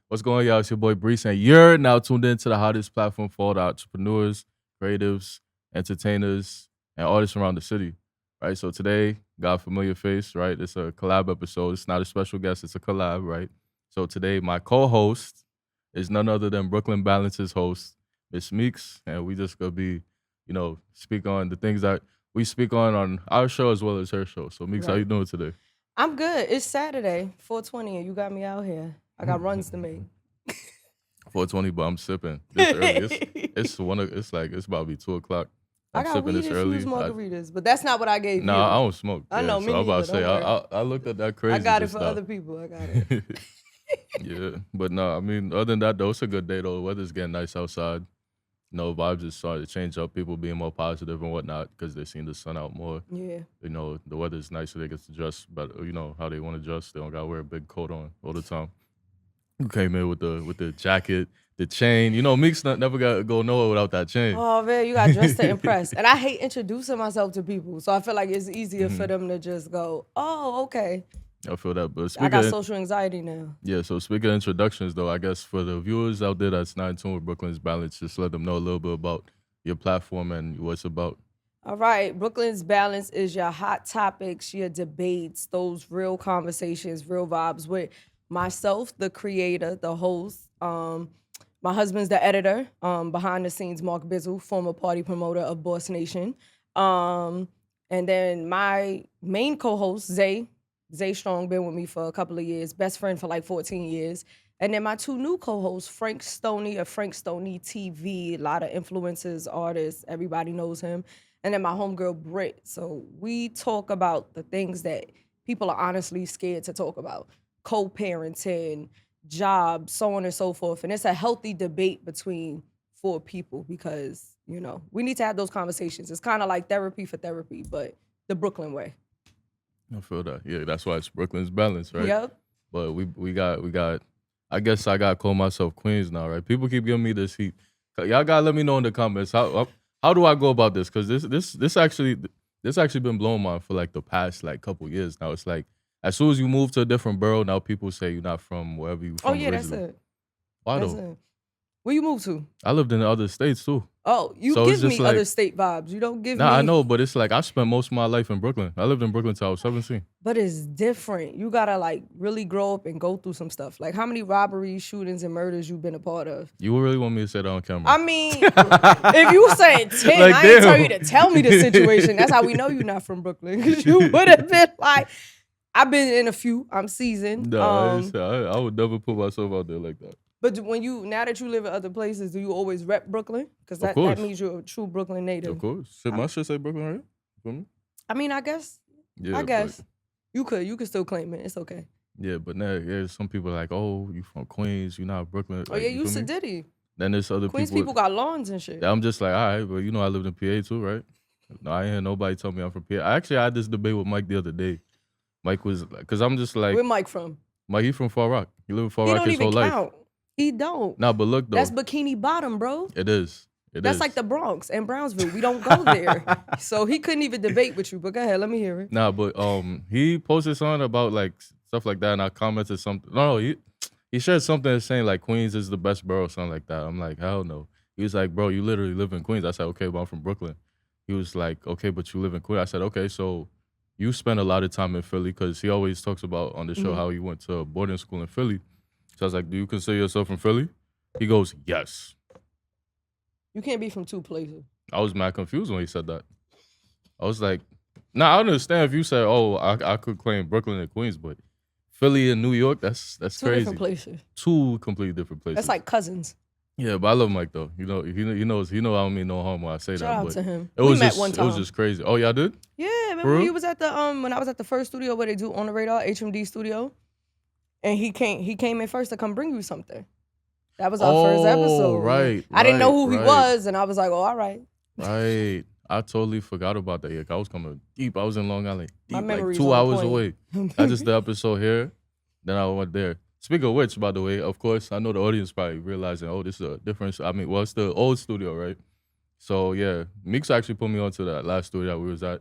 What's going on, y'all? It's your boy Brees, and you're now tuned into the hottest platform for all the entrepreneurs, creatives, entertainers, and artists around the city. Right. So today, got a familiar face, right? It's a collab episode. It's not a special guest, it's a collab, right? So today, my co-host is none other than Brooklyn Balance's host, Miss Meekz, and we just gonna be, speak on the things that we speak on our show as well as her show. So Meekz, how you doing today? I'm good. It's Saturday, 4:20, and you got me out here. I got runs to make. 4:20, but I'm sipping this early. It's about to be 2:00. I I'm got sipping weed this early. infused margaritas, but that's not what I gave you. Nah, I don't smoke. I know, me so I'm about to say, neither, don't worry. I looked at that crazy. I got it just for now. other people. I got it. Yeah, but no, I mean, other than that, though, it's a good day, though. The weather's getting nice outside. Vibes is starting to change up. People being more positive and whatnot because they're seeing the sun out more. Yeah. The weather's nice, so they get to dress better. How they want to dress. They don't got to wear a big coat on all the time. You came in with the jacket, the chain. Meek's never got to go nowhere without that chain. Oh, man, you got dressed to impress. And I hate introducing myself to people, so I feel like it's easier for them to just go, oh, okay. I feel that, but I got social anxiety now. Yeah, so speaking of introductions, though, I guess for the viewers out there that's not in tune with Brooklyn's Balance, just let them know a little bit about your platform and what it's about. All right, Brooklyn's Balance is your hot topics, your debates, those real conversations, real vibes with myself, the creator, the host. My husband's the editor, behind the scenes, Mark Bizzle, former party promoter of Boss Nation. And then my main co-host, Zay Strong, been with me for a couple of years, best friend for like 14 years. And then my two new co-hosts, Frank Stoney of Frank Stoney TV, a lot of influencers, artists, everybody knows him. And then my homegirl, Britt. So we talk about the things that people are honestly scared to talk about. Co-parenting, jobs, so on and so forth. And it's a healthy debate between four people because, we need to have those conversations. It's kind of like therapy for therapy, but the Brooklyn way. I feel that. Yeah, that's why it's Brooklyn's Balance, right? Yep. But we got. I guess I got to call myself Queens now, right? People keep giving me this heat. Y'all gotta let me know in the comments how do I go about this? Because this actually been blowing my for like the past like couple years now. It's like as soon as you move to a different borough, now people say you're not from wherever you from. Oh yeah, originally. that's it. Why That's though? it. Where you moved to? I lived in other states too. Oh, you So it's give just me like- other state vibes. You don't give me. Nah, I know, but it's like I spent most of my life in Brooklyn. I lived in Brooklyn till I was 17. But it's different. You gotta like really grow up and go through some stuff. Like how many robberies, shootings, and murders you've been a part of? You really want me to say that on camera? I mean, if you saying 10, Like, I ain't tell damn. you to tell me the situation. That's how we know you're not from Brooklyn. Because you would have been like, I've been in a few. I'm seasoned. No, I would never put myself out there like that. But now that you live in other places, do you always rep Brooklyn? Because that course. means you're a true Brooklyn native. Of course. Shit, my shit say Brooklyn right here. Feel me? I mean, I guess. Yeah, I guess. but- You could still claim it. It's okay. Yeah, but now some people are like, oh, you from Queens, you not Brooklyn. Oh Like, yeah, you you feel me? Sadiddy. Then there's other Queens people got lawns and shit. that I'm just like, all right, but I lived in PA too, right? No, I ain't hear nobody tell me I'm from PA. I actually had this debate with Mike the other day. Mike was, because I'm just like, Where Mike from? Mike, he from Far Rock. He lived in Far He Rock don't his whole even life. count. He don't. Nah, but look though. That's Bikini Bottom, bro. It is. That's like the Bronx and Brownsville. We don't go there. So he couldn't even debate with you. But go ahead, let me hear it. Nah, but he posted something about like stuff like that, and I commented something. No, he shared something saying like Queens is the best borough, something like that. I'm like, hell no. He was like, bro, you literally live in Queens. I said, okay, but I'm from Brooklyn. He was like, okay, but you live in Queens. I said, okay, so you spend a lot of time in Philly because he always talks about on the show how he went to a boarding school in Philly. So I was like, do you consider yourself from Philly? He goes, yes. You can't be from two places. I was mad confused when he said that. I was like, nah, I understand if you say, oh, I could claim Brooklyn and Queens, but Philly and New York, that's Two crazy. different places. Two completely different places. That's like cousins. Yeah, but I love Mike though. He knows I don't mean no harm when I say Shout that. out But to him. It We was met just one it was time. just crazy. Oh, y'all did? Yeah, For remember real? he was at the when I was at the first studio where they do On the Radar, HMD studio? And he came in first to come bring you something. That was our first episode. Right. I didn't know who he right. was, and I was like, oh, all right. Right. I totally forgot about that. Yeah, I was coming deep. I was in Long Island, My deep, like memory's 2 on hours point. away. I just the episode here, then I went there. Speaking of which, by the way, of course, I know the audience probably realizing, oh, this is a different. I mean, well, it's the old studio, right? So yeah, Meekz actually put me onto that last studio that we was at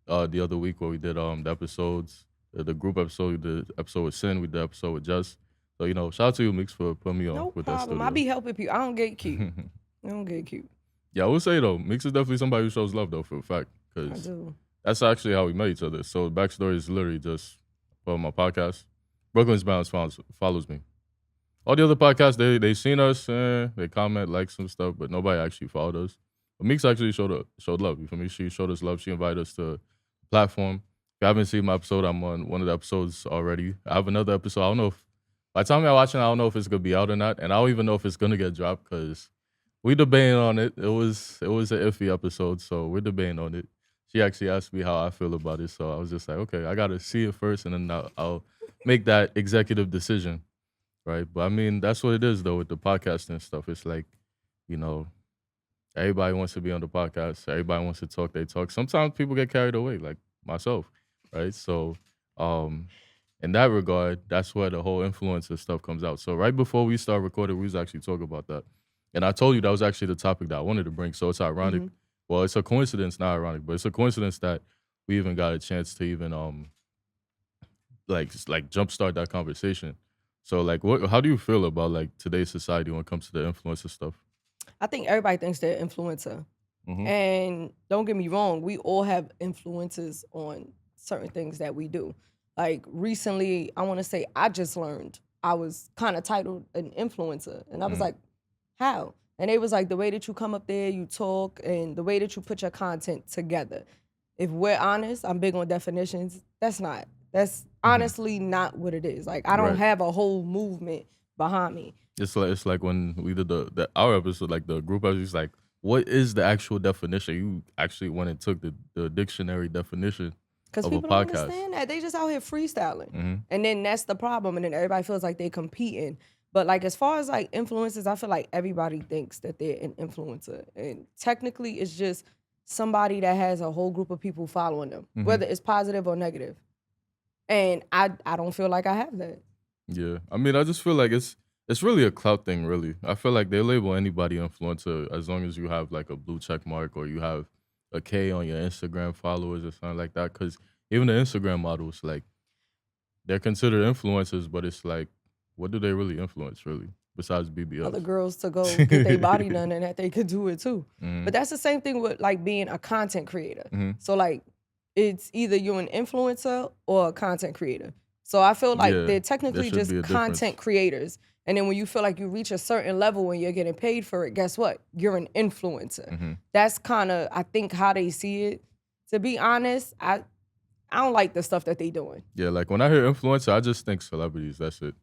the other week where we did the episodes, the group episode, we did episode with Sin, we did episode with Just. So So, shout out to you, Meekz, for putting me on No with problem. I that be helping people. I don't get cute. studio. I don't get cute. Yeah, I would say, though, Meekz is definitely somebody who shows love, though, for a fact. I Because do. that's actually how we met each other. So, the backstory is literally just for my podcast. Brooklyn's Balance follows me. All the other podcasts, they seen us, they comment, like some stuff, but nobody actually followed us. But Meekz actually showed love. You feel me? She showed us love. She invited us to the platform. If you haven't seen my episode, I'm on one of the episodes already. I have another episode. I don't know if by the time you're watching, I don't know if it's gonna be out or not, and I don't even know if it's gonna get dropped because we debating on it. It was an iffy episode, so we're debating on it. She actually asked me how I feel about it, so I was just like, okay, I gotta see it first, and then I'll make that executive decision. Right. But I mean, that's what it is though with the podcast and stuff. It's like, you know, everybody wants to be on the podcast. Everybody wants to talk, they talk. Sometimes people get carried away, like myself. Right. So in that regard, that's where the whole influencer stuff comes out. So right before we start recording, we was actually talking about that. And I told you that was actually the topic that I wanted to bring. So it's ironic. Well, it's a coincidence, not ironic, but it's a coincidence that we even got a chance to even like jumpstart that conversation. So like how do you feel about like today's society when it comes to the influencer stuff? I think everybody thinks they're an influencer. And don't get me wrong, we all have influences on certain things that we do. Like recently, I want to say I just learned I was kind of titled an influencer. And I was like, how? And it was like the way that you come up there, you talk, and the way that you put your content together. If we're honest, I'm big on definitions. That's honestly not what it is. Like I don't Right. have a whole movement behind me. It's like when we did our episode, like the group episode, like, what is the actual definition? You actually went and took the dictionary definition Because of a people don't podcast. understand that. They just out here freestyling. And then that's the problem. And then everybody feels like they competing. But like as far as like influencers, I feel like everybody thinks that they're an influencer. And technically it's just somebody that has a whole group of people following them, whether it's positive or negative. And I don't feel like I have that. Yeah. I mean, I just feel like it's really a clout thing, really. I feel like they label anybody influencer as long as you have like a blue check mark or you have a K on your Instagram followers or something like that. Because even the Instagram models, like, they're considered influencers, but it's like, what do they really influence, really, besides BBLs? Other girls to go get their body done and that they could do it too. But that's the same thing with like being a content creator. So like it's either you're an influencer or a content creator. So I feel like Yeah, they're technically there should just be a difference. content creators. And then when you feel like you reach a certain level when you're getting paid for it, guess what? You're an influencer. That's kind of, I think, how they see it. To be honest, I don't like the stuff that they doing. Yeah, like when I hear influencer, I just think celebrities. That's it.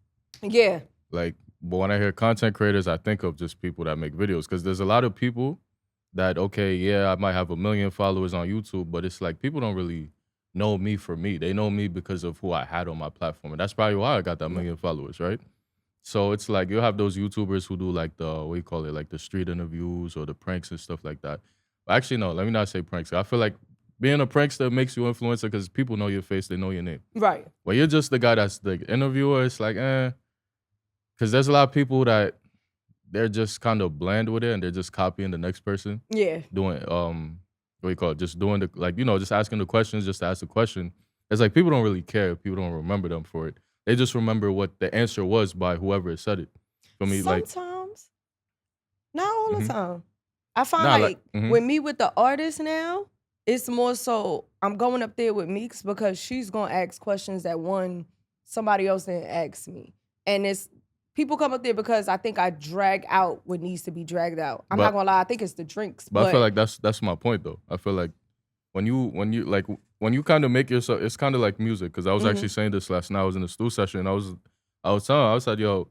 Yeah. Like, but when I hear content creators, I think of just people that make videos. Because there's a lot of people that, okay, yeah, I might have 1 million followers on YouTube, but it's like people don't really know me for me. They know me because of who I had on my platform. And that's probably why I got that 1 million followers, right? So it's like you'll have those YouTubers who do like the, what do you call it, like the street interviews or the pranks and stuff like that. But actually, no, let me not say pranks. I feel like being a prankster makes you influencer because people know your face, they know your name. Right. When you're just the guy that's the interviewer, it's like, because there's a lot of people that they're just kind of bland with it and they're just copying the next person. Yeah. Doing, what do you call it? Just doing the, like, just asking the questions just to ask the question. It's like people don't really care if people don't remember them for it. They just remember what the answer was by whoever said it. For me, Sometimes. Not all the time. I find Nah, like like- with me with the artist now, it's more so I'm going up there with Meekz because she's gonna ask questions that somebody else didn't ask me. And it's people come up there because I think I drag out what needs to be dragged out. I'm But- not gonna lie, I think it's the drinks. But I feel like that's my point though. I feel like when you kind of make yourself, it's kind of like music. Because I was actually saying this last night. I was in the stool session. And I was telling her, I said, yo,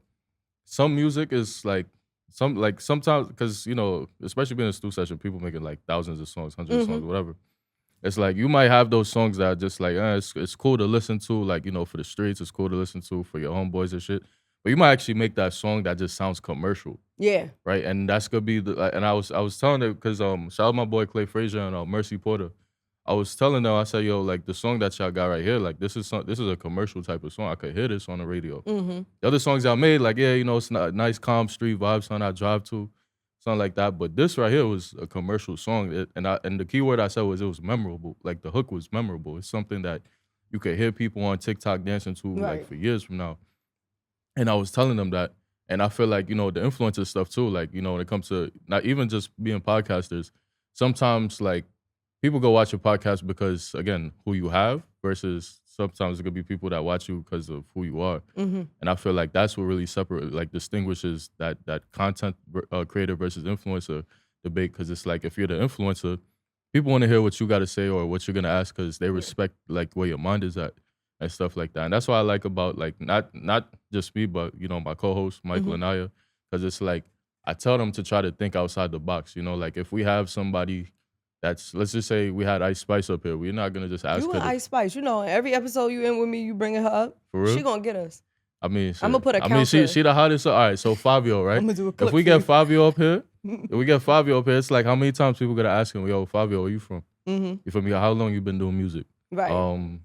some music is like sometimes because especially being in a stool session, people making like thousands of songs, hundreds of songs, whatever. It's like you might have those songs that are just like it's cool to listen to, like for the streets. It's cool to listen to for your homeboys and shit. But you might actually make that song that just sounds commercial. Yeah. Right, and that's gonna be and I was telling her because shout out my boy Clay Frazier and Mercy Porter. I was telling them, I said, yo, like the song that y'all got right here, like this is a commercial type of song. I could hear this on the radio. The other songs y'all made, like it's not nice, calm street vibes, something I drive to, something like that. But this right here was a commercial song, and the key word I said was it was memorable. Like the hook was memorable. It's something that you could hear people on TikTok dancing to like Right. for years from now. And I was telling them that. And I feel like, the influencer stuff too, like, when it comes to not even just being podcasters, sometimes like people go watch your podcast because, again, who you have versus sometimes it could be people that watch you because of who you are. Mm-hmm. And I feel like that's what really distinguishes that content creator versus influencer debate. Because it's like if you're the influencer, people want to hear what you got to say or what you're gonna ask because they respect like where your mind is at and stuff like that. And that's what I like about like not just me, but my co-host Michael and Aya, because it's like I tell them to try to think outside the box. Like if we have somebody that's, let's just say we had Ice Spice up here, we're not gonna just ask You her. and Ice Spice, every episode you in with me, you bringing her up. For real? She gonna get us. I mean, I'm gonna put a I mean, counter. she the hottest. All right, so Fabio, right? I'm gonna do a clip If we for get you. Fabio up here, it's like how many times people gonna ask him, yo, Fabio, where you from? Mm-hmm. You feel me? How long you been doing music? Right.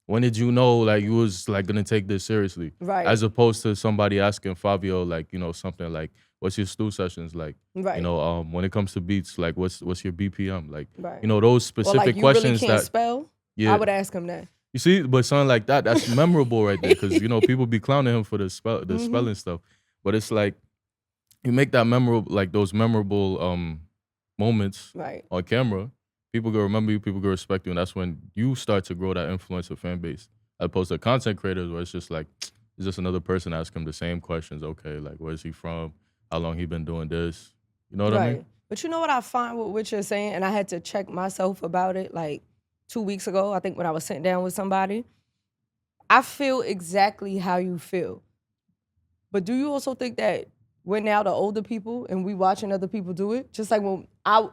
When did you know like you was like gonna take this seriously? Right. As opposed to somebody asking Fabio like, something like, what's your stew sessions like? Right. When it comes to beats, like what's your BPM? Like, Right. those specific like, you questions really can't that spell? Yeah. I would ask him that. You see, but something like that's memorable right there, because people be clowning him for the spelling stuff, but it's like you make that memorable, like those memorable moments Right. on camera. People gonna remember you, people gonna respect you, and that's when you start to grow that influencer fan base, as opposed to content creators where it's just like it's just another person asking him the same questions. Okay, like where's he from? How long he been doing this? You know what I mean? But you know what I find with what you're saying, and I had to check myself about it like 2 weeks ago, I think when I was sitting down with somebody. I feel exactly how you feel. But do you also think that we're now the older people and we watching other people do it? Just like when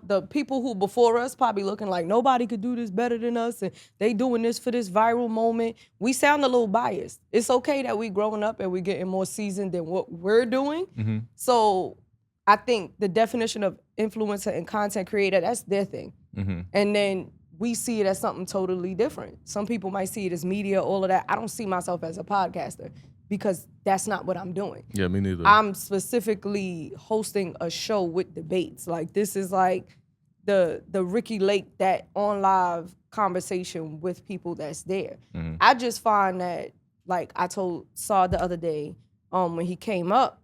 the people who before us probably looking like nobody could do this better than us and they doing this for this viral moment. We sound a little biased. It's okay that we growing up and we getting more seasoned than what we're doing. Mm-hmm. So I think the definition of influencer and content creator, that's their thing. Mm-hmm. And then we see it as something totally different. Some people might see it as media, all of that. I don't see myself as a podcaster because that's not what I'm doing. Yeah, me neither. I'm specifically hosting a show with debates. Like this is like the Ricky Lake, that on live conversation with people that's there. Mm-hmm. I just find that, like I told Saw the other day, when he came up,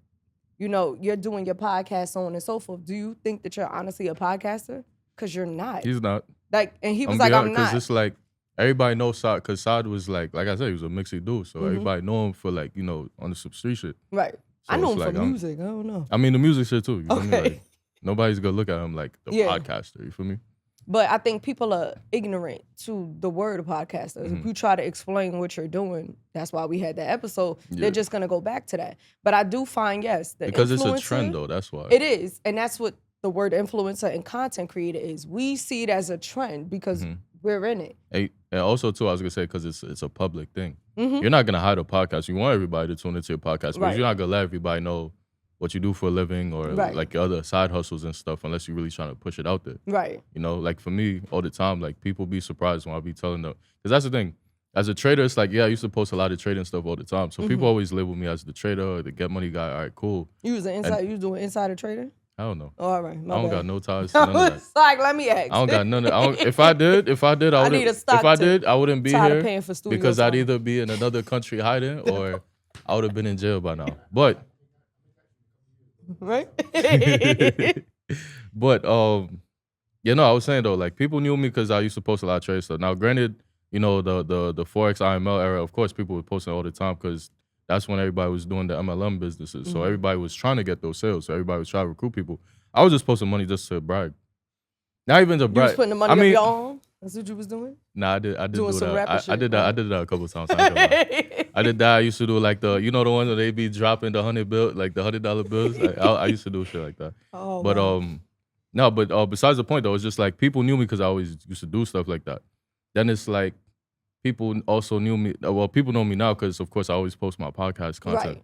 you're doing your podcast, so on and so forth. Do you think that you're honestly a podcaster? Because you're not. He's not. Like, and he was like, I'm not. Because it's like, everybody knows Saad, because Saad was like I said, he was a mixy dude. So everybody know him for like, on the street shit. Right. So I know him like, for music. I don't know. I mean, the music shit too. You feel me? Okay. Like, nobody's gonna look at him like the podcaster. You feel me? But I think people are ignorant to the word of podcasters. If you try to explain what you're doing, that's why we had that episode. They're just gonna go back to that. But I do find, yes, because it's a trend though. That's why it is, and that's what the word influencer and content creator is. We see it as a trend because we're in it. And also too, I was gonna say, because it's a public thing. You're not gonna hide a podcast. You want everybody to tune into your podcast, because you're not gonna let everybody know what you do for a living or like your other side hustles and stuff, unless you're really trying to push it out there. Right. Like for me, all the time, like people be surprised when I be telling them, because that's the thing. As a trader, it's like, I used to post a lot of trading stuff all the time. So people always label me as the trader or the get money guy. All right, cool. You was you was doing insider trader? I don't know. Oh, all right. I don't got no ties to none of that. Like, let me ask. I don't got none of if I did, I wouldn't. I wouldn't be here paying for studio because time. I'd either be in another country hiding or I would have been in jail by now. But right? But I was saying though, like people knew me because I used to post a lot of trade stuff. Now, granted, the Forex IML era, of course, people were posting all the time because that's when everybody was doing the MLM businesses. So everybody was trying to get those sales. So everybody was trying to recruit people. I was just posting money just to brag. Not even to brag. You was putting the money up your own? That's what you was doing? Nah, I did doing do some that. rapper shit, I did that. I did that a couple times. I did that. I used to do like the one where they be dropping the like the $100 bills. Like, I used to do shit like that. Oh, but wow. no, but besides the point though, it's just like people knew me because I always used to do stuff like that. Then it's like people also knew me. Well, people know me now because of course I always post my podcast content. Right.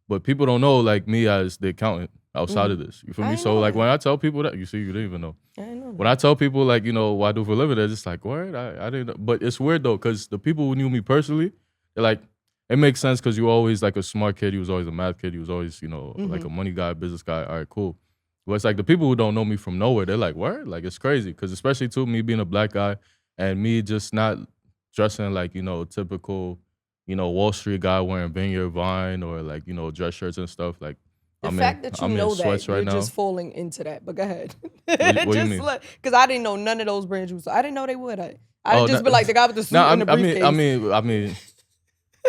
But people don't know like me as the accountant outside of this. You feel me? So like when I tell people that, you see, you didn't even know. I know When I tell people like, what I do for a living, they're just like, what? I didn't know. But it's weird though, because the people who knew me personally, they're like, it makes sense because you were always like a smart kid. You was always a math kid. You was always, like a money guy, business guy. All right, cool. But it's like the people who don't know me from nowhere, they're like, what? Like it's crazy. Because especially too, me being a black guy and me just not dressing like, typical Wall Street guy wearing Vineyard Vine or like, dress shirts and stuff. Like The fact that you I'm in know sweats that, right you're now. just falling into that. But go ahead. What do you mean? Because I didn't know none of those brands you saw. I didn't know they would. I Oh, didn't just be like the guy with the suit no, and the briefcase. I mean,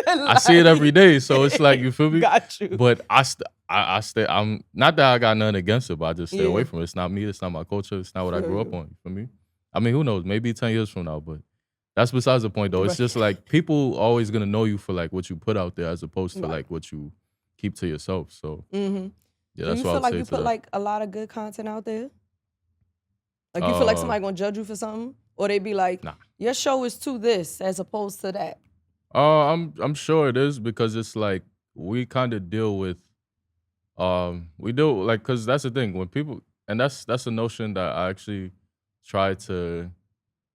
I see it every day, so it's like, you feel me? Got you. But I stay. I'm not that I got nothing against it, but I just stay away Yeah. from it. It's not me. It's not my culture. It's not what I Feel grew up you. on. You feel me? I mean, who knows? Maybe 10 years from now, but that's besides the point, though. It's Right. just like people always gonna know you for like what you put out there, as opposed to Right. like what you keep to yourself. So yeah, Do that's you what feel I'd like say you to put that. like a lot of good content out there? Like you feel like somebody gonna judge you for something, or they be like, Nah. your show is to this as opposed to that. I'm sure it is, because it's like we kind of deal with we do like, because that's the thing when people, and that's a notion that I actually try to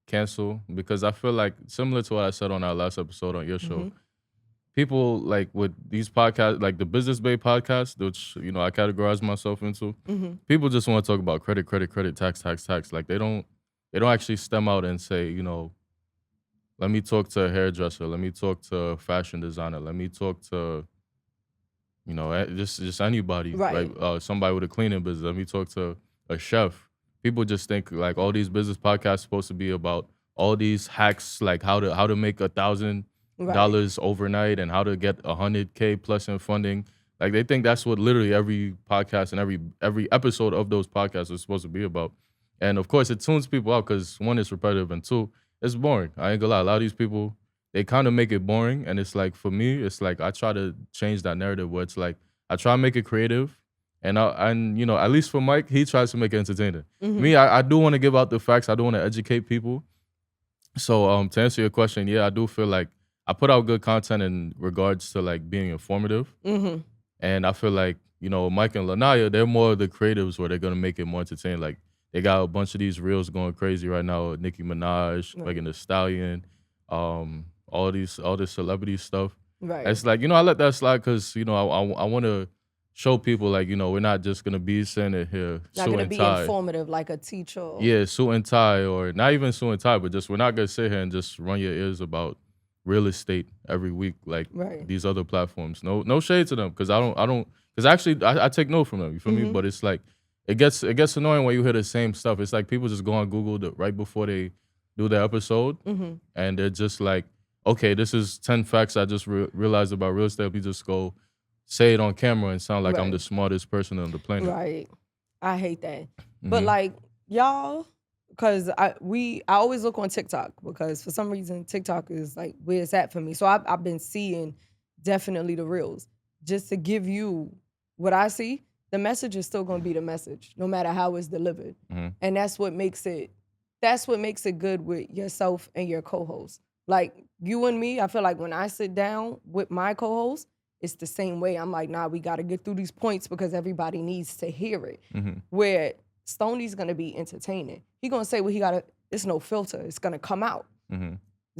cancel, because I feel like, similar to what I said on our last episode on your show, people like with these podcasts, like the Business Bay podcast, which I categorize myself into, people just want to talk about credit, tax. Like they don't actually stem out and say, let me talk to a hairdresser, let me talk to a fashion designer, let me talk to just anybody, Right. like somebody with a cleaning business. Let me talk to a chef. People just think like all these business podcasts supposed to be about all these hacks, like how to make $1,000 overnight and how to get 100K plus in funding. Like they think that's what literally every podcast and every episode of those podcasts is supposed to be about. And of course, it tunes people out because, one, it's repetitive, and two, it's boring. I ain't gonna lie. A lot of these people, they kind of make it boring, and it's like, for me, it's like I try to change that narrative where it's like I try to make it creative, and at least for Mike, he tries to make it entertaining. Me, I do want to give out the facts. I do want to educate people. So to answer your question, yeah, I do feel like I put out good content in regards to like being informative, and I feel like Mike and Lanaya, they're more of the creatives where they're gonna make it more entertaining. Like they got a bunch of these reels going crazy right now with Nicki Minaj, Megan Thee Stallion, all this celebrity stuff. Right. It's like, I let that slide because, I want to show people like, we're not just going to be sitting here Not suit gonna and be tie. informative like a teacher. Yeah, suit and tie, or not even suit and tie, but just we're not going to sit here and just run your ears about real estate every week like these other platforms. No shade to them, because because actually I take note from them, you feel me? But it's like, it gets annoying when you hear the same stuff. It's like people just go on Google right before they do their episode, and they're just like, okay, this is 10 facts I just realized about real estate. We just go say it on camera and sound like I'm the smartest person on the planet. Right. I hate that. But like y'all, because I always look on TikTok, because for some reason TikTok is like where it's at for me. So I've been seeing definitely the reels. Just to give you what I see, the message is still gonna be the message, no matter how it's delivered. And that's what makes it good with yourself and your co-host. Like you and me, I feel like when I sit down with my co-host, it's the same way. I'm like, nah, we got to get through these points because everybody needs to hear it. Where Stoney's going to be entertaining. He going to say what he got to, it's no filter. It's going to come out.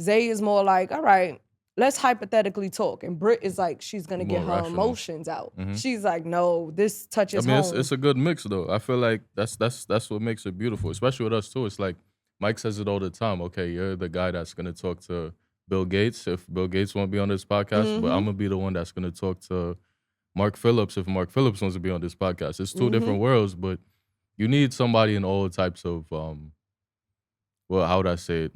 Zay is more like, all right, let's hypothetically talk. And Britt is like, she's going to get her emotions out. She's like, no, this touches home. It's a good mix though. I feel like that's what makes it beautiful, especially with us too. It's like Mike says it all the time. Okay, you're the guy that's going to talk to Bill Gates if Bill Gates won't be on this podcast, but I'm gonna be the one that's gonna talk to Mark Phillips if Mark Phillips wants to be on this podcast. It's two different worlds, but you need somebody in all types of how would I say it?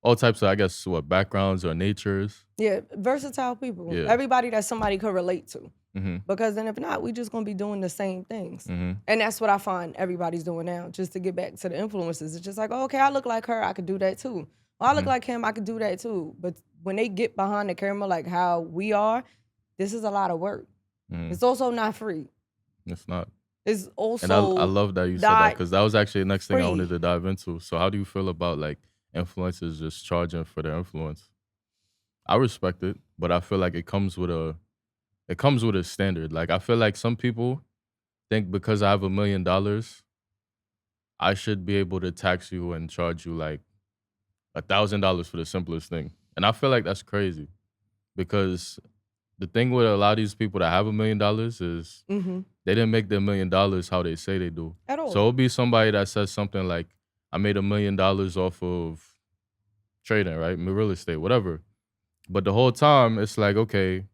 All types of, I guess, backgrounds or natures. Yeah, versatile people. Yeah. Everybody that somebody could relate to. Because then if not, we just gonna be doing the same things. And that's what I find everybody's doing now. Just to get back to the influencers, it's just like, oh, okay, I look like her, I could do that too. Oh, I look like him, I could do that too. But when they get behind the camera like how we are, this is a lot of work. It's also not free. It's not. It's also, and I love that you said that, because that was actually the next thing I wanted to dive into. So how do you feel about like influencers just charging for their influence? I respect it, but I feel like it comes with a standard. Like I feel like some people think because I have $1 million, I should be able to tax you and charge you like $1,000 for the simplest thing. And I feel like that's crazy, because the thing with a lot of these people that have $1 million is they didn't make their $1 million how they say they do. At all. So it'll be somebody that says something like, I made $1 million off of trading, right? Real estate, whatever. But the whole time, it's like, okay,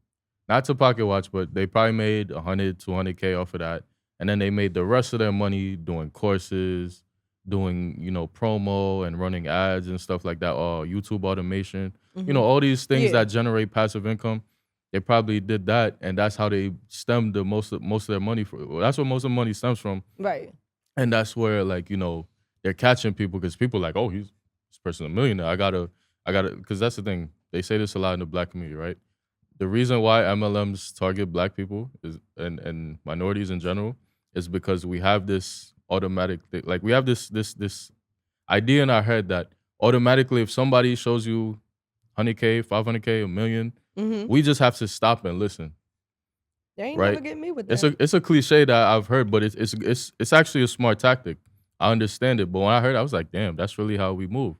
not to pocket watch, but they probably made 100, 200K off of that. And then they made the rest of their money doing courses, doing, promo and running ads and stuff like that, or YouTube automation. All these things that generate passive income. They probably did that, and that's how they stemmed the most of their money. Well, that's where most of the money stems from. Right. And that's where, like, they're catching people because people are like, oh, this person a millionaire. I gotta, because that's the thing. They say this a lot in the black community, right? The reason why MLMs target black people is and minorities in general is because we have this automatic thing. Like, we have this idea in our head that automatically if somebody shows you 100K, 500K, a million, we just have to stop and listen. They ain't right? never get me with that. It's a cliche that I've heard, but it's actually a smart tactic. I understand it, but when I heard it, I was like, damn, that's really how we move.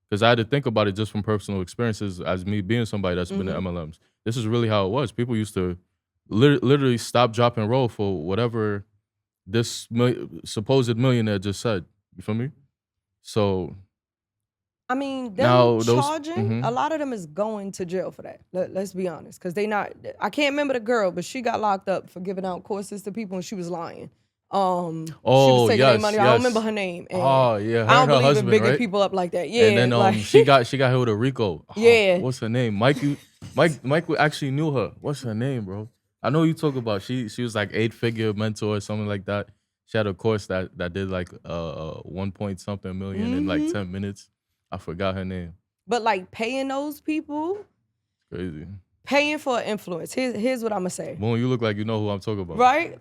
Because I had to think about it just from personal experiences as me being somebody that's been in MLMs. This is really how it was. People used to literally stop, drop, and roll for whatever this supposed millionaire just said. You feel me? So, I mean, now them charging, a lot of them is going to jail for that. Let's be honest. Because they not, I can't remember the girl, but she got locked up for giving out courses to people and she was lying. She was taking their money. I don't remember her name. And oh yeah, I don't believe husband, in bigging right? people up like that. Yeah. And then like, she got hit with a RICO. Yeah. What's her name? Mike actually knew her. What's her name, bro? I know you talk about she was like 8-figure mentor or something like that. She had a course that did like 1 point something million in like 10 minutes. I forgot her name. But like paying those people, Crazy. Paying for influence. Here's what I'm gonna say. Moon, you look like you know who I'm talking about. Right?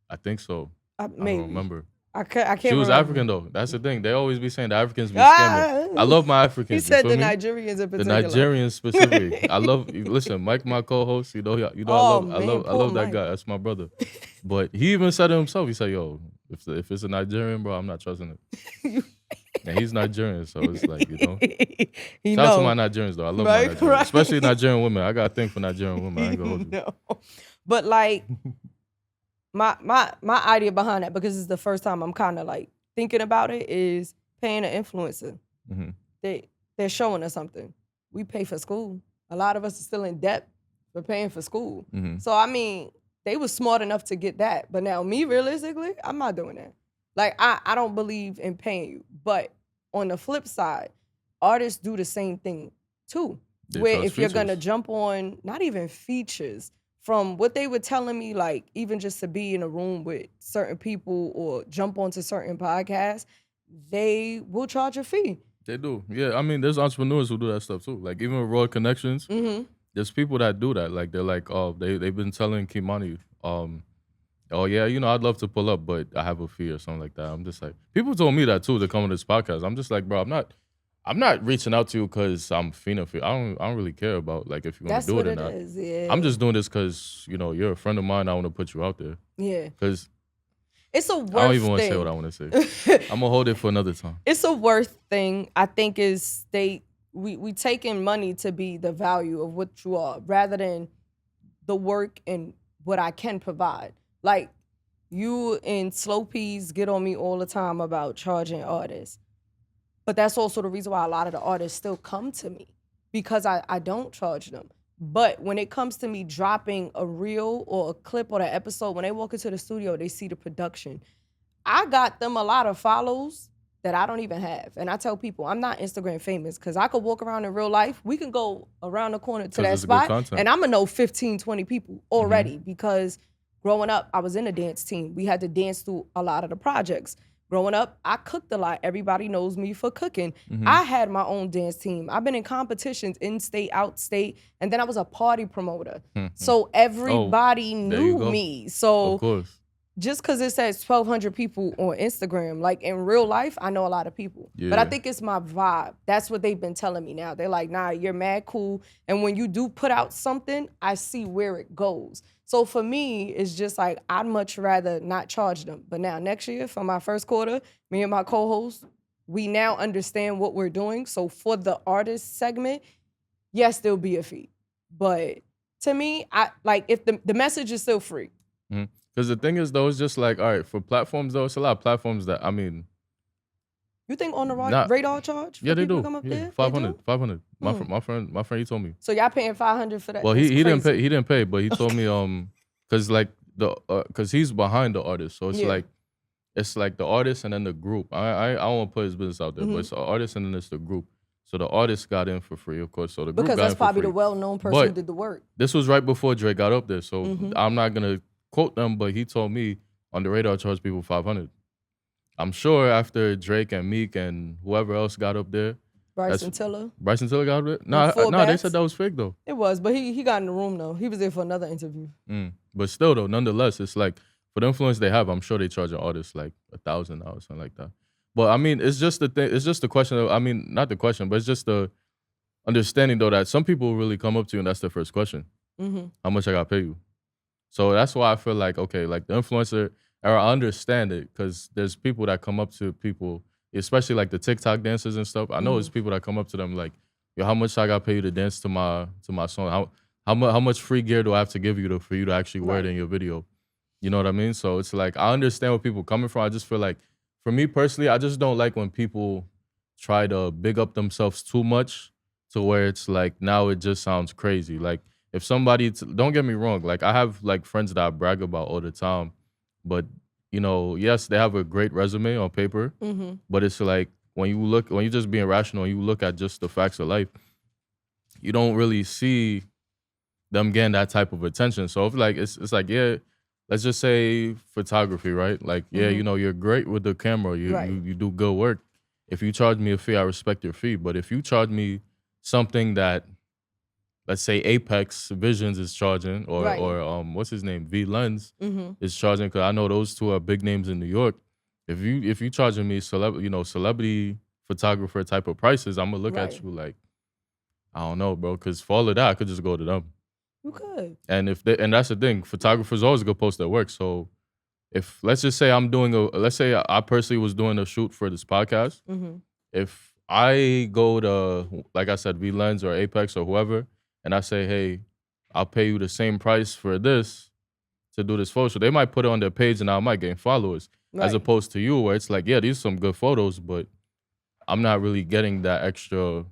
I think so. Maybe. I don't remember. I can't. She was remember. African though. That's the thing. They always be saying the Africans be scamming. I love my Africans. He said you the feel me? Nigerians in particular. The Nigerians specifically. I love. Listen, Mike, my co-host. I love that guy. That's my brother. But he even said it himself. He said, "Yo, if it's a Nigerian, bro, I'm not trusting it." And he's Nigerian, so it's like, Shout out to my Nigerians though. I love my Nigerians, especially Nigerian women. I got a thing for Nigerian women. I ain't gonna hold you. No. But like. My idea behind that, because it's the first time I'm kind of like thinking about it, is paying an influencer. They're showing us something. We pay for school. A lot of us are still in debt for paying for school. So I mean, they were smart enough to get that. But now me, realistically, I'm not doing that. Like I don't believe in paying you. But on the flip side, artists do the same thing too. Where if you're gonna jump on, not even features. From what they were telling me, like even just to be in a room with certain people or jump onto certain podcasts, they will charge a fee. They do. Yeah, I mean, there's entrepreneurs who do that stuff too. Like even with Raw Connections, there's people that do that. Like they're like, oh, they've been telling Kimani, oh yeah, I'd love to pull up, but I have a fee or something like that. I'm just like, people told me that too to come on this podcast. I'm just like, bro, I'm not reaching out to you because I'm fiending for you. I don't really care about like if you're gonna do it or not. Is, yeah. I'm just doing this because you're a friend of mine. I want to put you out there. Yeah. Because it's a worth I don't even want to thing. say what I want to say. I'm gonna hold it for another time. It's a worth thing. I think is we taking money to be the value of what you are rather than the work and what I can provide. Like you and Slow Peas get on me all the time about charging artists. But that's also the reason why a lot of the artists still come to me, because I don't charge them. But when it comes to me dropping a reel or a clip or an episode, when they walk into the studio, they see the production. I got them a lot of follows that I don't even have. And I tell people, I'm not Instagram famous because I could walk around in real life. We can go around the corner to that spot and I'm going to know 15, 20 people already because growing up, I was in a dance team. We had to dance through a lot of the projects. Growing up, I cooked a lot. Everybody knows me for cooking. I had my own dance team. I've been in competitions in-state, out-state, and then I was a party promoter. So everybody knew me. So of course. Just because it says 1,200 people on Instagram, like in real life, I know a lot of people. Yeah. But I think it's my vibe. That's what they've been telling me now. They're like, nah, you're mad cool. And when you do put out something, I see where it goes. So for me, it's just like, I'd much rather not charge them. But now next year, for my first quarter, me and my co-host, we now understand what we're doing. So for the artist segment, yes, there'll be a fee. But to me, I like if the message is still free. Because the thing is, though, it's just like, all right, for platforms, though, it's a lot of platforms that, I mean, You think on the Not, radar charge for yeah, they people to do. come up Yeah, there? 500, They do? 500. My friend, he told me. So y'all paying 500 for that? Well, That's he didn't pay. crazy. He didn't pay, but he told me cause like cause he's behind the artist, so it's Yeah. like the artist and then the group. I don't want to put his business out there, but Mhm. it's the artist and then it's the group. So the artist got in for free, of course. So the group Because got that's in for probably free. the well-known person who But did the work. this was right before Drake got up there, so Mhm. I'm not gonna quote them, but he told me on the radar charge people 500. I'm sure after Drake and Meek and whoever else got up there, Bryson Tiller. Bryson Tiller got up there. Full No, they bats? said that was fake though. It was, but he got in the room though. He was there for another interview. But still though, nonetheless, it's like for the influence they have, I'm sure they charge an artist like $1,000 or something like that. But I mean, it's just the thing. It's just the question of, I mean, not the question, but it's just the understanding though that some people really come up to you and that's their first question. Mm-hmm. How much I gotta pay you? So that's why I feel like, okay, like the influencer era, I understand it because there's people that come up to people, especially like the TikTok dancers and stuff. I know it's people that come up to them like, yo, how much I gotta pay you to dance to my song? How much free gear do I have to give you for you to actually wear it in your video? You know what I mean? So it's like, I understand where people coming from. I just feel like, for me personally, I just don't like when people try to big up themselves too much to where it's like, now it just sounds crazy. Like, if somebody, don't get me wrong, like I have like friends that I brag about all the time, but you know, yes, they have a great resume on paper, but it's like when you just being rational, and you look at just the facts of life, you don't really see them getting that type of attention. So if like it's like, yeah, let's just say photography, right? Like, yeah, you know, you're great with the camera, you do good work. If you charge me a fee, I respect your fee. But if you charge me something that, let's say Apex Visions is charging, or what's his name, V Lens is charging, because I know those two are big names in New York. If you charging me celebrity photographer type of prices, I'm gonna look at you like, I don't know, bro, because for all of that, I could just go to them. You could. And and that's the thing, photographers always go post their work. So if let's just say let's say I personally was doing a shoot for this podcast, if I go to, like I said, V Lens or Apex or whoever, and I say, hey, I'll pay you the same price for this to do this photo, they might put it on their page and I might gain followers. As opposed to you, where it's like, yeah, these are some good photos, but I'm not really getting that extra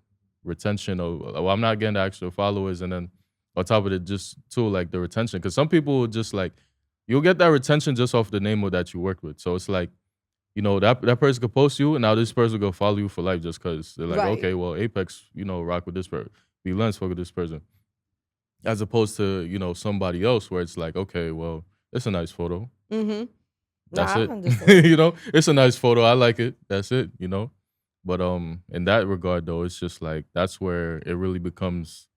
retention, or I'm not getting the extra followers, and then on top of it, just too, like the retention. Because some people just like, you'll get that retention just off the name of that you work with. So it's like, you know, that person could post you, and now this person will follow you for life just because they're like, okay, well, Apex, you know, rock with this person. V Lens fuck with this person. As opposed to, you know, somebody else where it's like, okay, well, it's a nice photo. That's it. You know, it's a nice photo. I like it. That's it, you know. But in that regard though, it's just like, that's where it really becomes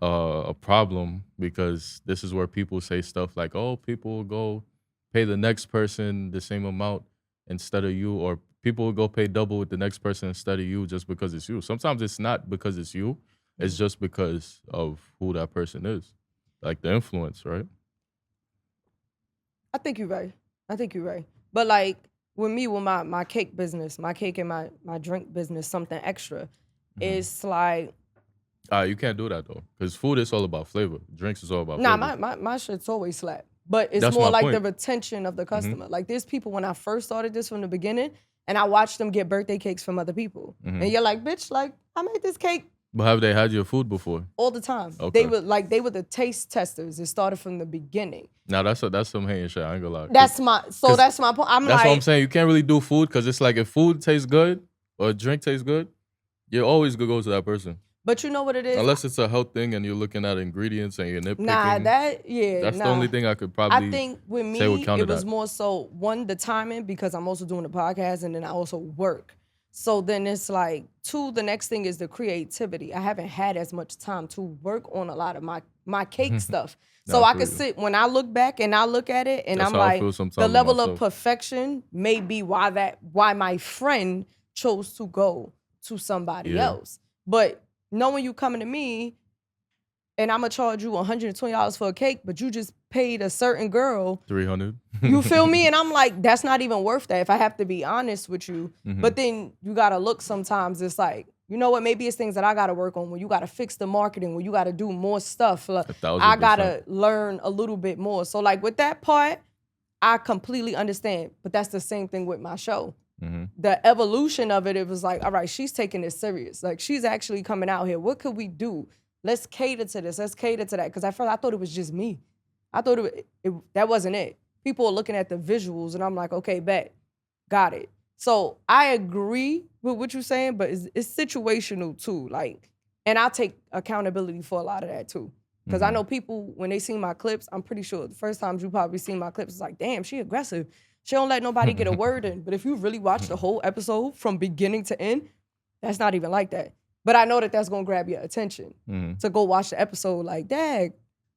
a problem, because this is where people say stuff like, oh, people will go pay the next person the same amount instead of you, or people will go pay double with the next person instead of you just because it's you. Sometimes it's not because it's you, it's just because of who that person is, like the influence, right? I think you're right. But like with me, with my cake business, my cake and my drink business, something extra, it's like, you can't do that though, because food is all about flavor. Drinks is all about flavor. my shit's always slap. But it's That's more my like point. the retention of the customer. Like there's people, when I first started this from the beginning, and I watched them get birthday cakes from other people. And you're like, bitch, like I made this cake But have they had your food before? all the time. Okay. They were the taste testers. It started from the beginning. Now that's some hating shit. I ain't gonna lie. That's my point. That's what I'm saying. You can't really do food, because it's like, if food tastes good or a drink tastes good, you're always gonna go to that person. But you know what it is? Unless it's a health thing and you're looking at ingredients and you're nitpicking. That's the only thing I could probably. I think with me, it was more so, one, the timing, because I'm also doing the podcast and then I also work. So then it's like, two, the next thing is the creativity. I haven't had as much time to work on a lot of my cake stuff. So I could sit, when I look back and I look at it, and That's I'm how I like, feel sometimes the with level of myself. perfection may be why my friend chose to go to somebody else. But knowing you coming to me, and I'm gonna charge you $120 for a cake, but you just paid a certain girl $300. You feel me? And I'm like, that's not even worth that, if I have to be honest with you. But then you gotta look sometimes, it's like, you know what, maybe it's things that I gotta work on, when you gotta fix the marketing, when you gotta do more stuff. Like, 1,000%. I gotta learn a little bit more. So like with that part, I completely understand. But that's the same thing with my show. The evolution of it, it was like, all right, she's taking this serious. Like, she's actually coming out here. What could we do? Let's cater to this. Let's cater to that. Because at first, I thought it was just me. I thought that wasn't it. People are looking at the visuals, and I'm like, okay, bet. Got it. So I agree with what you're saying, but it's situational too. Like, and I'll take accountability for a lot of that too. Because I know people, when they see my clips, I'm pretty sure the first times you probably seen my clips, it's like, damn, she aggressive. She don't let nobody get a word in. But if you really watch the whole episode from beginning to end, that's not even like that. But I know that that's going to grab your attention to go watch the episode like, dang,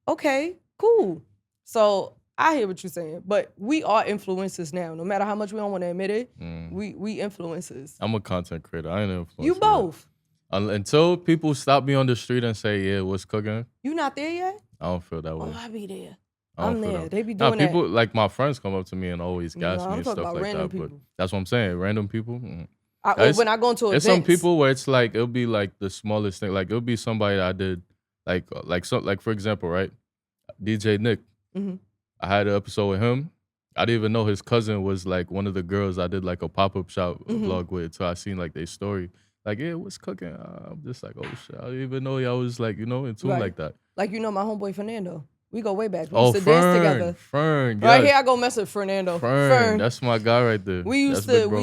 okay, cool. So I hear what you're saying. But we are influencers now. No matter how much we don't want to admit it, we influencers. I'm a content creator. I ain't an influencer. You both. Until people stop me on the street and say, yeah, what's cooking? You not there yet? I don't feel that way. Oh, I be there. I'm there. They be doing people, that. Like my friends come up to me and always gas me and stuff like that. People. But that's what I'm saying. Random people. When I go into events. There's some people where it's like it'll be like the smallest thing. Like it'll be somebody that I did like for example, right? DJ Nick. I had an episode with him. I didn't even know his cousin was like one of the girls I did like a pop-up shop vlog with. So I seen like their story. Like, yeah, what's cooking? I'm just like, oh shit. I didn't even know y'all was like, in tune like that. Like, my homeboy Fernando. We go way back. We used to dance together. Fern, right here I go mess with Fernando. Fern, that's my guy right there. We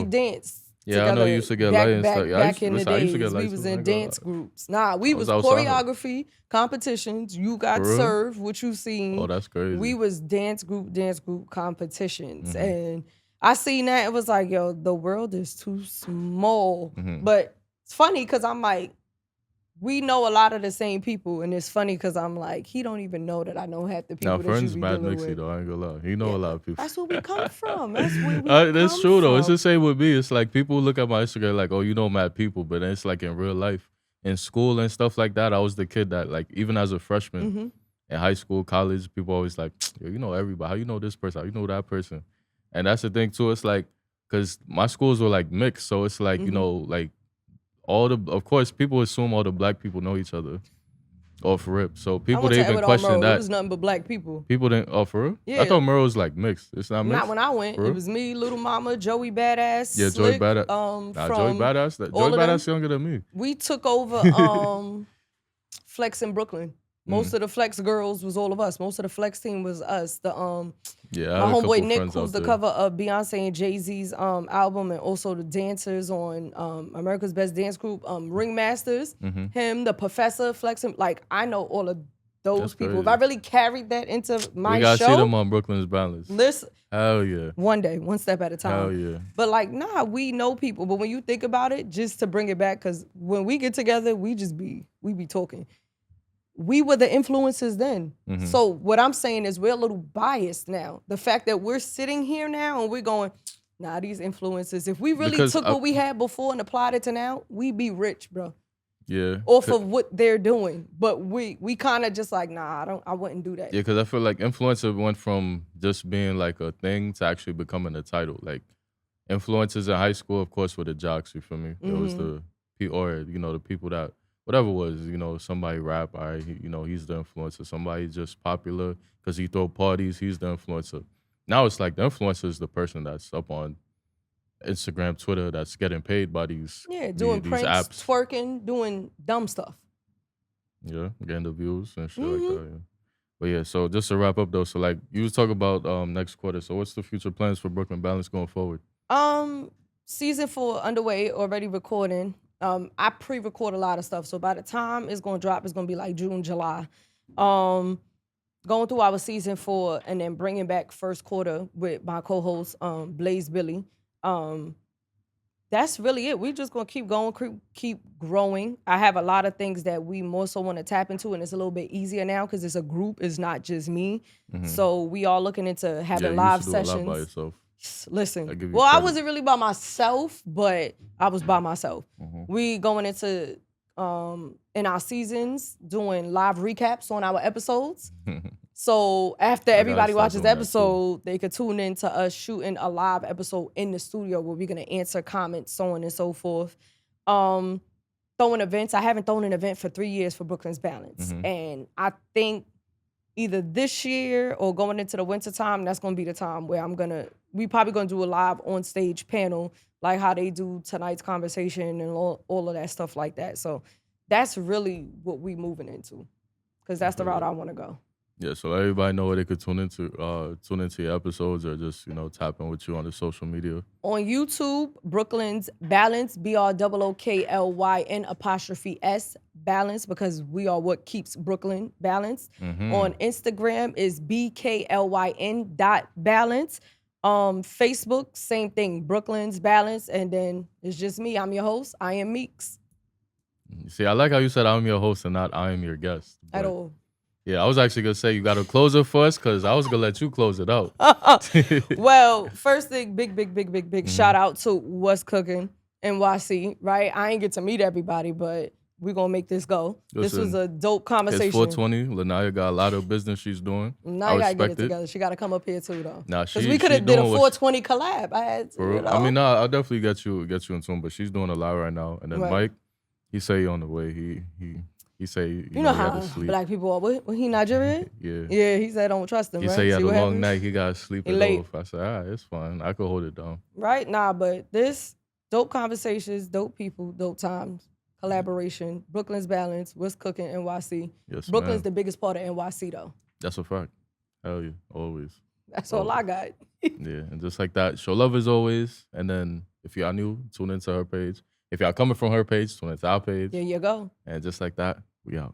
danced together. I know you used to get lights. Back in the days, we was in dance groups. Nah, we was choreography, competitions. You got served, what you seen. Oh, that's crazy. We was dance group competitions. And I seen that, it was like, yo, the world is too small. But it's funny because I'm like, we know a lot of the same people, and it's funny because I'm like, he don't even know that I know half the people. Now, Fern's mad mixy though. I ain't gonna lie. He know a lot of people. That's where we come from. That's where we that's true though. It's the same with me. It's like people look at my Instagram like, oh, you know mad people, but then it's like in real life, in school and stuff like that. I was the kid that like even as a freshman in high school, college, people always like, yo, you know everybody. How you know this person? How you know that person? And that's the thing too. It's like because my schools were like mixed, so it's like like. Of course, people assume all the black people know each other off rip. So people didn't even question that. It was nothing but black people. People didn't, for real? Yeah. I thought Merle was like mixed. It's not mixed? Not when I went. It was me, Little Mama, Joey Badass, yeah, Slick, Joey Badass. Joey Badass. Joey Badass younger than me. We took over Flex in Brooklyn. Most of the Flex girls was all of us. Most of the Flex team was us. My homeboy Nick, who's the cover of Beyonce and Jay-Z's album, and also the dancers on America's Best Dance Group, Ringmasters. Him, the Professor, Flex. Like, I know all of those people. Crazy. If I really carried that into my show. We gotta see them on Brooklyn's Balance. Listen. Hell yeah. One day, one step at a time. Hell yeah. But like, nah, we know people. But when you think about it, just to bring it back, because when we get together, we be talking. We were the influencers then. So what I'm saying is we're a little biased now. The fact that we're sitting here now and we're going, nah, these influencers, if we really took what we had before and applied it to now, we'd be rich, bro. Yeah. Off of what they're doing. But we kind of just like, nah, I wouldn't do that. Yeah, because I feel like influencer went from just being like a thing to actually becoming a title. Like influencers in high school, of course, were the jocks, you feel me? It was the people that, whatever it was, somebody rap, all right, he's the influencer. Somebody just popular because he throw parties, he's the influencer. Now it's like the influencer is the person that's up on Instagram, Twitter, that's getting paid by these doing these pranks, apps. twerking, doing dumb stuff. Yeah, getting the views and shit like that, yeah. But yeah, so just to wrap up though, so like you was talking about next quarter. So what's the future plans for Brooklyn Balance going forward? Season 4 underway, already recording. I pre-record a lot of stuff, so by the time it's gonna drop, it's gonna be like June, July. Going through our season 4 and then bringing back first quarter with my co-host Blaze Billy. That's really it. We just gonna keep going, keep growing. I have a lot of things that we more so want to tap into, and it's a little bit easier now because it's a group. It's not just me. So we are looking into having live sessions. A lot by yourself. Listen, I wasn't really by myself, but I was by myself. We going into in our seasons doing live recaps on our episodes. So after everybody watches the episode, they could tune in to us shooting a live episode in the studio where we're gonna answer comments, so on and so forth. Throwing events. I haven't thrown an event for 3 years for Brooklyn's Balance, and I think either this year or going into the winter time, that's gonna be the time where we probably gonna do a live on stage panel, like how they do tonight's conversation and all of that stuff like that. So that's really what we moving into, because that's the route I want to go. Yeah, so let everybody know where they could tune into your episodes, or just, tap in with you on the social media. On YouTube, Brooklyn's Balance, BROOKLYN' Balance, because we are what keeps Brooklyn balanced. On Instagram is BKLYN.balance. Facebook, same thing, Brooklyn's Balance. And then it's just me. I'm your host. I am Meekz. See, I like how you said I'm your host and not I am your guest. At all. Yeah, I was actually going to say you got to close it first, because I was going to let you close it out. Well, first thing, big shout out to What's Cookin NYC, right? I ain't get to meet everybody, but we're going to make this go. Listen, this was a dope conversation. It's 420. Lanaya got a lot of business she's doing. Now you got to get it together. She got to come up here too, though. Nah, because we could have did a 420 collab. I had to, I mean, nah, I'll definitely get you in tune, but she's doing a lot right now. And then Mike, he say he on the way. He say, you know how black people are. What, he Nigerian? Yeah, he said don't trust him, he right? say he had a long night. He got to sleep it off. I said, all right, it's fine. I could hold it down. Right? Nah, but this, dope conversations, dope people, dope times, collaboration, Brooklyn's Balance, What's Cookin NYC. Yes, Brooklyn's the biggest part of NYC, though. That's a fact. Hell yeah, always. That's all I got. Yeah, and just like that, show love as always. And then if y'all new, tune into her page. If y'all coming from her page, tune into our page. There you go. And just like that, we out.